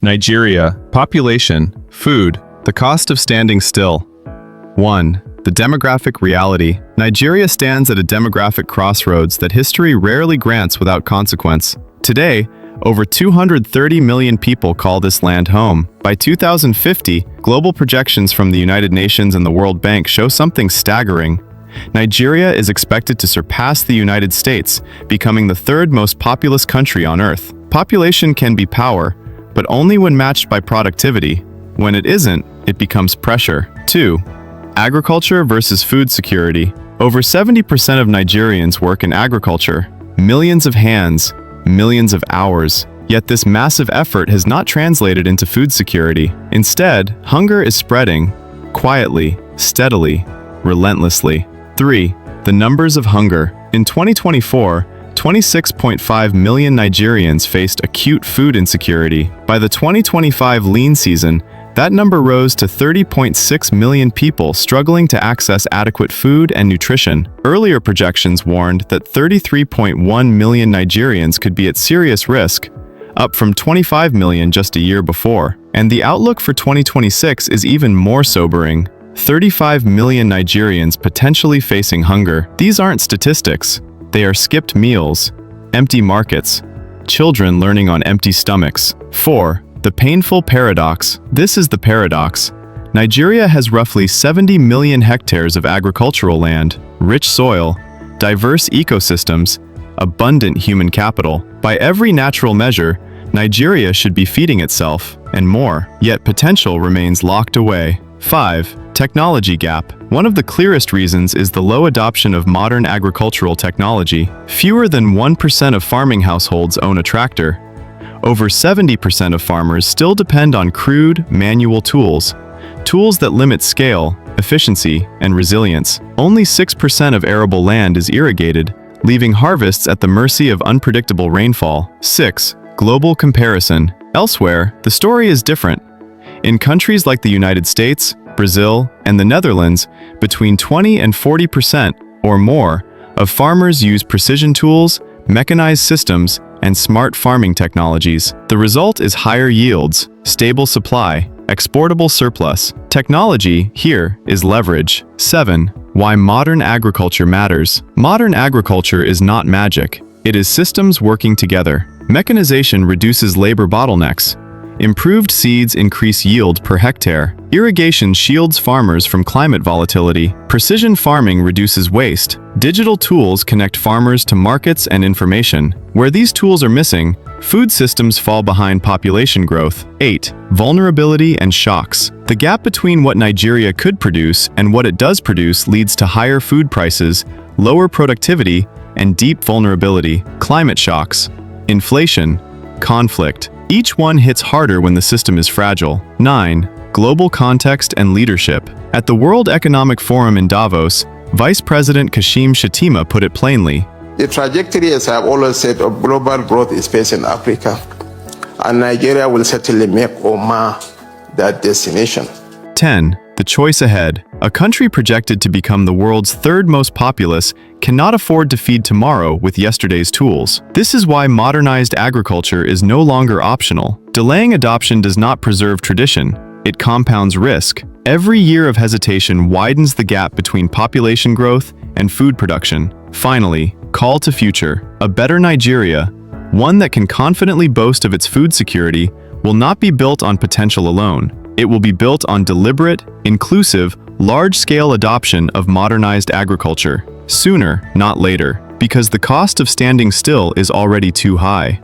Nigeria, population, food, the cost of standing still. 1. The demographic reality. Nigeria stands at a demographic crossroads that history rarely grants without consequence. Today, over 230 million people call this land home. By 2050, global projections from the United Nations and the World Bank show something staggering. Nigeria is expected to surpass the United States, becoming the third most populous country on Earth. Population can be power, but only when matched by productivity. When it isn't, it becomes pressure. 2. Agriculture versus food security. Over 70% of Nigerians work in agriculture. Millions of hands, millions of hours. Yet this massive effort has not translated into food security. Instead, hunger is spreading, quietly, steadily, relentlessly. 3. The numbers of hunger. In 2024, 26.5 million Nigerians faced acute food insecurity. By the 2025 lean season, that number rose to 30.6 million people struggling to access adequate food and nutrition. Earlier projections warned that 33.1 million Nigerians could be at serious risk, up from 25 million just a year before. And the outlook for 2026 is even more sobering. 35 million Nigerians potentially facing hunger. These aren't statistics. They are skipped meals, empty markets, children learning on empty stomachs. 4. The painful paradox. This is the paradox. Nigeria has roughly 70 million hectares of agricultural land, rich soil, diverse ecosystems, abundant human capital. By every natural measure, Nigeria should be feeding itself, and more. Yet potential remains locked away. 5. Technology gap. One of the clearest reasons is the low adoption of modern agricultural technology. Fewer than 1% of farming households own a tractor. Over 70% of farmers still depend on crude, manual tools that limit scale, efficiency, and resilience. Only 6% of arable land is irrigated, leaving harvests at the mercy of unpredictable rainfall. 6. Global comparison. Elsewhere, the story is different. In countries like the United States, Brazil, and the Netherlands, between 20 and 40% or more of farmers use precision tools, mechanized systems, and smart farming technologies. The result is higher yields, stable supply, exportable surplus. Technology here is leverage. 7. Why modern agriculture matters. Modern agriculture is not magic. It is systems working together. Mechanization reduces labor bottlenecks. Improved seeds increase yield per hectare. Irrigation shields farmers from climate volatility. Precision farming reduces waste. Digital tools connect farmers to markets and information. Where these tools are missing, food systems fall behind population growth. 8. Vulnerability and shocks. The gap between what Nigeria could produce and what it does produce leads to higher food prices, lower productivity, and deep vulnerability. Climate shocks. Inflation. Conflict. Each one hits harder when the system is fragile. 9. Global context and leadership. At the World Economic Forum in Davos, Vice President Kashim Shettima put it plainly. The trajectory, as I've always said, of global growth is based in Africa, and Nigeria will certainly make or mar that destination. 10. The choice ahead. A country projected to become the world's third most populous cannot afford to feed tomorrow with yesterday's tools. This is why modernized agriculture is no longer optional. Delaying adoption does not preserve tradition. It compounds risk. Every year of hesitation widens the gap between population growth and food production. Finally, call to future. A better Nigeria, one that can confidently boast of its food security, will not be built on potential alone. It will be built on deliberate, inclusive, large-scale adoption of modernized agriculture. Sooner, not later, because the cost of standing still is already too high.